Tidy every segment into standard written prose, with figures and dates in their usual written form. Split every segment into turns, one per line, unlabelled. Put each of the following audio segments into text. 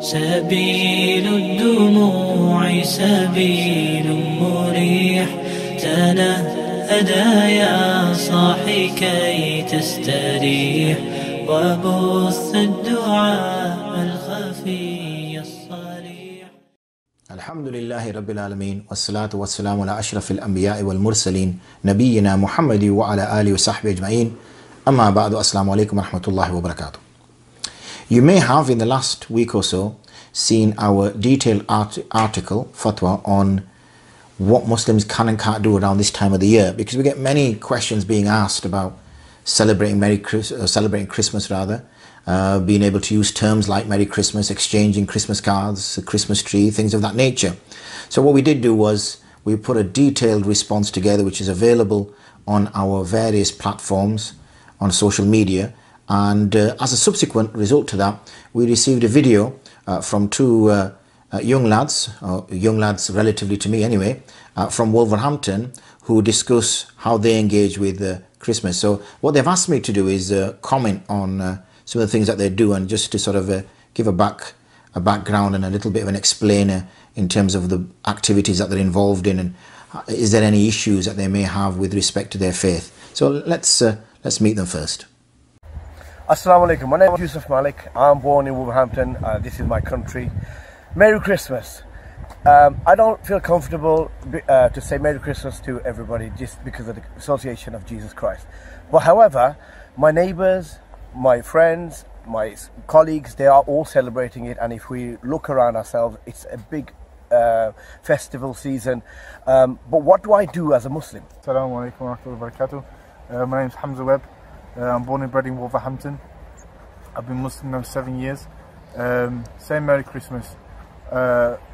سبيل الدموع سبيل مريح تنهدى يا صاحي كي تستريح وبث الدعاء الخفي الصريح.
الحمد لله رب العالمين والصلاة والسلام على أشرف الأنبياء والمرسلين نبينا محمد وعلى آله وصحبه أجمعين أما بعد السلام عليكم ورحمة الله وبركاته. You may have in the last week or so seen our detailed article, fatwa, on what Muslims can and can't do around this time of the year, because we get many questions being asked about celebrating Christmas rather, being able to use terms like Merry Christmas, exchanging Christmas cards, a Christmas tree, things of that nature. So what we did do was we put a detailed response together which is available on our various platforms on social media. And as a subsequent result to that, we received a video from two young lads relatively to me anyway, from Wolverhampton, who discuss how they engage with Christmas. So what they've asked me to do is comment on some of the things that they do, and just to sort of give a background and a little bit of an explainer in terms of the activities that they're involved in, and is there any issues that they may have with respect to their faith. So let's meet them first.
Assalamu alaikum. My name is Yusuf Malik. I'm born in Wolverhampton. This is my country. Merry Christmas. I don't feel comfortable to say Merry Christmas to everybody just because of the association of Jesus Christ. But however, my neighbours, my friends, my colleagues, they are all celebrating it. And if we look around ourselves, it's a big festival season. But what do I do as a Muslim?
Assalamu alaikum wa rahmatullahi wa barakatuh. My name is Hamza Webb. I'm born and bred in Wolverhampton. I've been Muslim now 7 years. Saying Merry Christmas.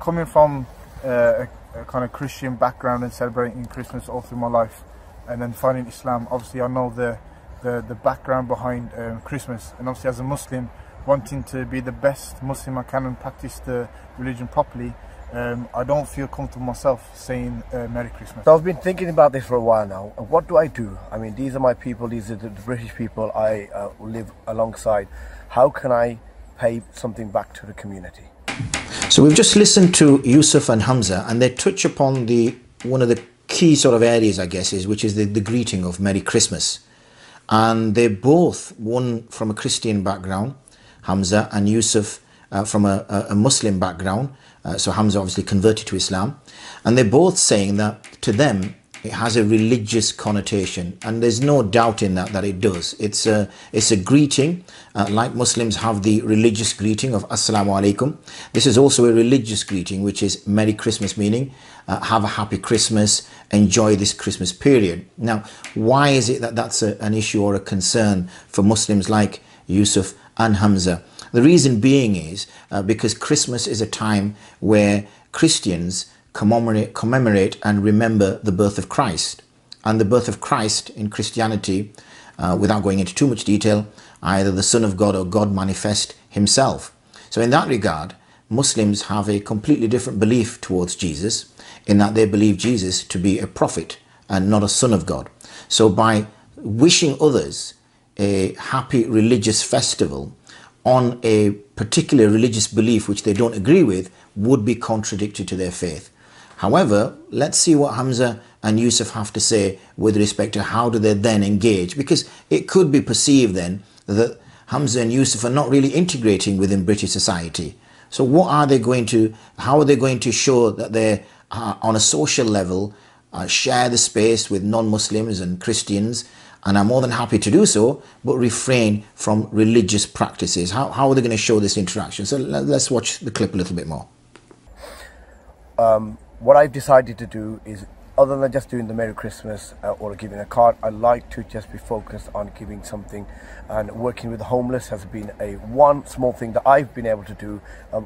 Coming from a kind of Christian background and celebrating Christmas all through my life, and then finding Islam, obviously I know the background behind Christmas, and obviously as a Muslim, wanting to be the best Muslim I can and practice the religion properly, I don't feel comfortable myself saying Merry Christmas.
So I've been thinking about this for a while now. What do I do? I mean, these are my people, these are the British people I live alongside. How can I pay something back to the community?
So we've just listened to Yusuf and Hamza, and they touch upon one of the key sort of areas, I guess, which is the greeting of Merry Christmas. And they're both, one from a Christian background, Hamza, and Yusuf from a Muslim background. So Hamza obviously converted to Islam, and they're both saying that to them it has a religious connotation, and there's no doubt in that it does. It's a greeting, like Muslims have the religious greeting of Assalamu alaikum. This is also a religious greeting, which is Merry Christmas, meaning have a happy Christmas, enjoy this Christmas period. Now, why is it that that's an issue or a concern for Muslims like Yusuf and Hamza? The reason being is because Christmas is a time where Christians commemorate and remember the birth of Christ. And the birth of Christ in Christianity, without going into too much detail, either the Son of God or God manifest himself. So in that regard, Muslims have a completely different belief towards Jesus, in that they believe Jesus to be a prophet and not a son of God. So by wishing others a happy religious festival on a particular religious belief which they don't agree with would be contradictory to their faith. However, let's see what Hamza and Yusuf have to say with respect to how do they then engage, because it could be perceived then that Hamza and Yusuf are not really integrating within British society. So how are they going to show that they on a social level share the space with non-Muslims and Christians, and are more than happy to do so, but refrain from religious practices? How are they going to show this interaction? So let's watch the clip a little bit more.
What I've decided to do is, other than just doing the Merry Christmas or giving a card, I like to just be focused on giving something, and working with the homeless has been one small thing that I've been able to do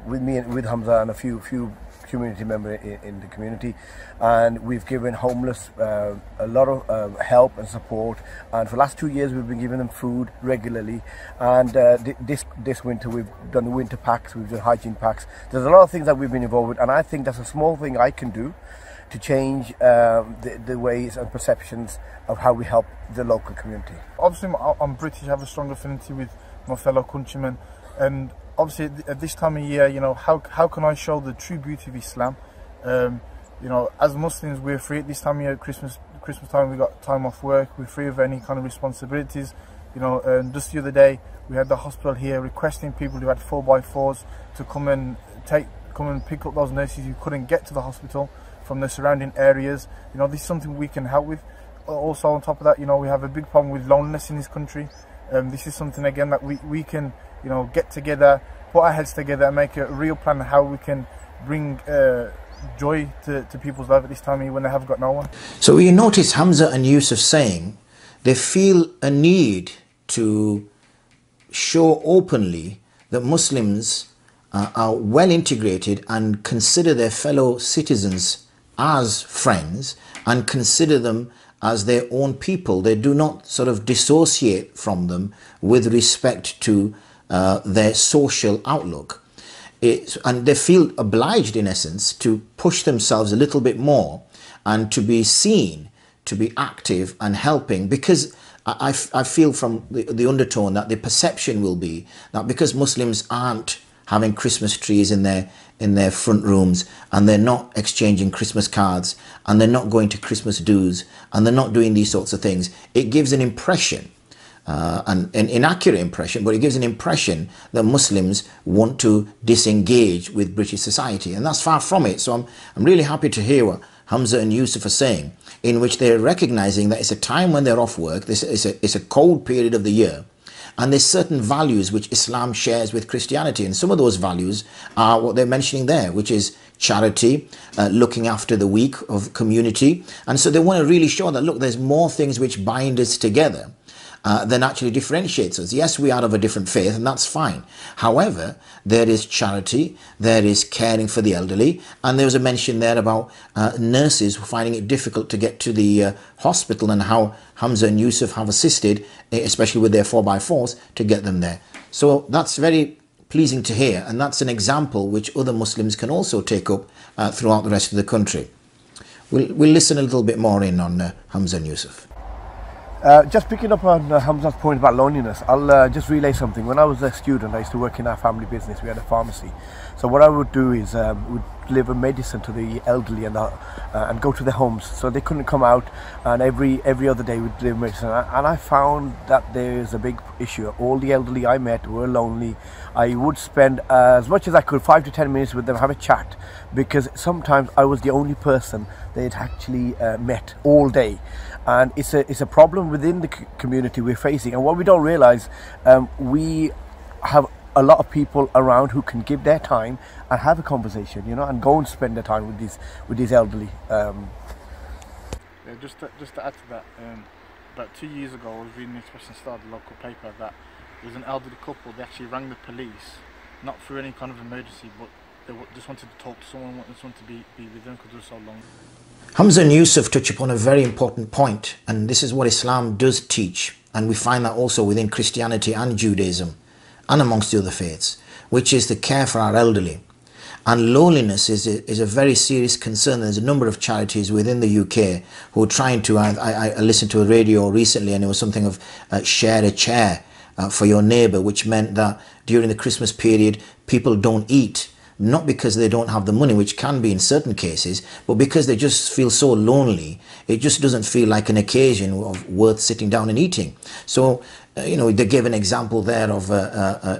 with me and with Hamza and a few community member in the community, and we've given homeless a lot of help and support, and for the last 2 years we've been giving them food regularly, and this winter we've done the winter packs, we've done hygiene packs. There's a lot of things that we've been involved with, and I think that's a small thing I can do to change the ways and perceptions of how we help the local community.
Obviously I'm British, I have a strong affinity with my fellow countrymen, and obviously at this time of year, you know, how can I show the true beauty of Islam? You know, as Muslims, we're free at this time of year. Christmas time, we got time off work. We're free of any kind of responsibilities. You know, just the other day, we had the hospital here requesting people who had 4x4s to come and pick up those nurses who couldn't get to the hospital from the surrounding areas. You know, this is something we can help with. Also, on top of that, you know, we have a big problem with loneliness in this country. This is something again that we can, you know, get together, put our heads together, and make a real plan of how we can bring joy to people's life at this time of year when they have got no one.
So you notice Hamza and Yusuf saying they feel a need to show openly that Muslims are well integrated and consider their fellow citizens as friends and consider them as their own people. They do not sort of dissociate from them with respect to their social outlook. And they feel obliged, in essence, to push themselves a little bit more and to be seen, to be active and helping, because I feel from the undertone that the perception will be that because Muslims aren't having Christmas trees in their front rooms, and they're not exchanging Christmas cards, and they're not going to Christmas do's, and they're not doing these sorts of things, it gives an impression, an inaccurate impression, but it gives an impression that Muslims want to disengage with British society, and that's far from it. So I'm really happy to hear what Hamza and Yusuf are saying, in which they're recognizing that it's a time when they're off work, it's a cold period of the year, and there's certain values which Islam shares with Christianity, and some of those values are what they're mentioning there, which is charity, looking after the weak of community. And so they want to really show that, look, there's more things which bind us together than actually differentiates us. Yes, we are of a different faith, and that's fine. However, there is charity, there is caring for the elderly, and there was a mention there about nurses finding it difficult to get to the hospital, and how Hamza and Yusuf have assisted, especially with their 4x4s, to get them there. So that's very pleasing to hear, and that's an example which other Muslims can also take up throughout the rest of the country. We'll listen a little bit more in on Hamza and Yusuf.
Just picking up on Hamza's point about loneliness, I'll just relay something. When I was a student, I used to work in our family business. We had a pharmacy. So what I would do is would deliver medicine to the elderly and go to their homes. So they couldn't come out, and every other day we'd deliver medicine. And I found that there's a big issue. All the elderly I met were lonely. I would spend as much as I could, 5 to 10 minutes with them, have a chat, because sometimes I was the only person they'd actually met all day. And it's a problem within the community we're facing. And what we don't realize, we have a lot of people around who can give their time and have a conversation, you know, and go and spend their time with these elderly.
Yeah, just to add to that, about 2 years ago, I was reading the Expression Star, the local paper, that there was an elderly couple. They actually rang the police, not through any kind of emergency, but they just wanted to talk to someone, wanted someone to be with them because they were so long.
Hamza and Yusuf touch upon a very important point, and this is what Islam does teach, and we find that also within Christianity and Judaism and amongst the other faiths, which is the care for our elderly. And loneliness is a very serious concern. There's a number of charities within the UK who are trying to, I listened to a radio recently, and it was something of share a chair for your neighbour, which meant that during the Christmas period people don't eat. Not because they don't have the money, which can be in certain cases, but because they just feel so lonely. It just doesn't feel like an occasion worth sitting down and eating. So, you know, they gave an example there of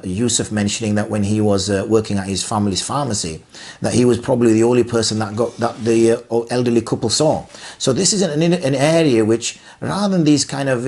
Yusuf mentioning that when he was working at his family's pharmacy, that he was probably the only person that the elderly couple saw. So this is an area which, rather than these kind of,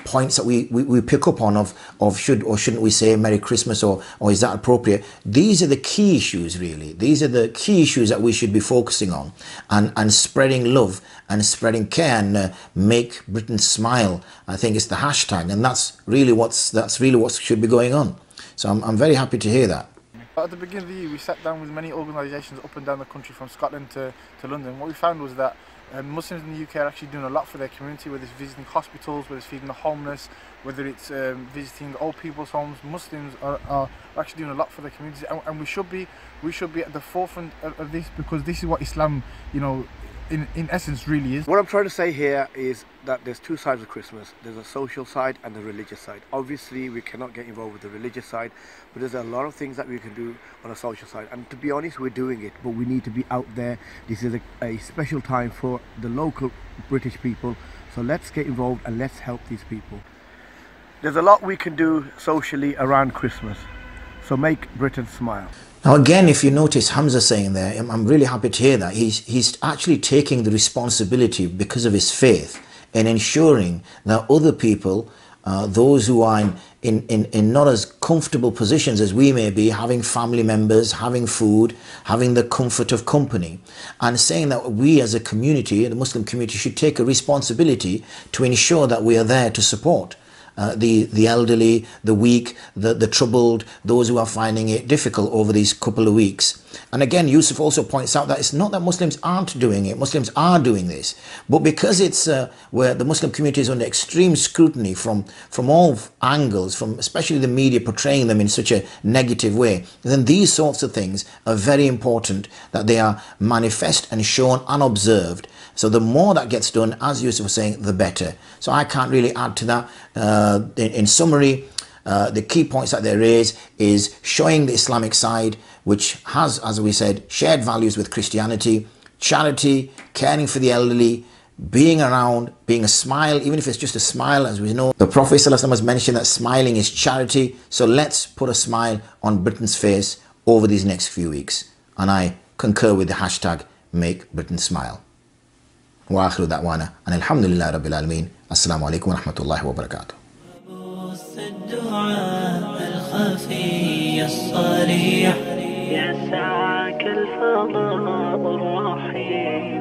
points that we pick up on of should or shouldn't we say Merry Christmas, or is that appropriate, these are the key issues really. These are the key issues that we should be focusing on, and spreading love and spreading care, and make Britain smile. I think it's the hashtag, and that's really what should be going on. So I'm very happy to hear that.
At the beginning of the year, we sat down with many organisations up and down the country, from Scotland to London. What we found was that Muslims in the UK are actually doing a lot for their community, whether it's visiting hospitals, whether it's feeding the homeless, whether it's visiting old people's homes. Muslims are actually doing a lot for their communities, and we should be at the forefront of this, because this is what Islam, you know, in essence really is.
What I'm trying to say here is that there's two sides of Christmas. There's a social side and the religious side. Obviously, we cannot get involved with the religious side, but there's a lot of things that we can do on a social side. And to be honest, we're doing it, but we need to be out there. This is a special time for the local British people. So let's get involved and let's help these people. There's a lot we can do socially around Christmas. So make Britain smile.
Now again, if you notice Hamza saying there, I'm really happy to hear that. He's actually taking the responsibility because of his faith and ensuring that other people, those who are in not as comfortable positions as we may be, having family members, having food, having the comfort of company, and saying that we as a community, the Muslim community, should take a responsibility to ensure that we are there to support the elderly, the weak, the troubled, those who are finding it difficult over these couple of weeks. And again, Yusuf also points out that it's not that Muslims aren't doing it. Muslims are doing this. But because it's where the Muslim community is under extreme scrutiny from all angles, from especially the media portraying them in such a negative way, then these sorts of things are very important that they are manifest and shown and observed. So the more that gets done, as Yusuf was saying, the better. So I can't really add to that. In summary, the key points that they raise is showing the Islamic side, which has, as we said, shared values with Christianity, charity, caring for the elderly, being around, being a smile, even if it's just a smile. As we know, the Prophet ﷺ has mentioned that smiling is charity. So let's put a smile on Britain's face over these next few weeks. And I concur with the hashtag Make Britain Smile. وآخر دعوانا أن الحمد لله رب العالمين. السلام عليكم ورحمة الله وبركاته.
الدعاء الخفي الصريح يسعك الفضاء الرحيم.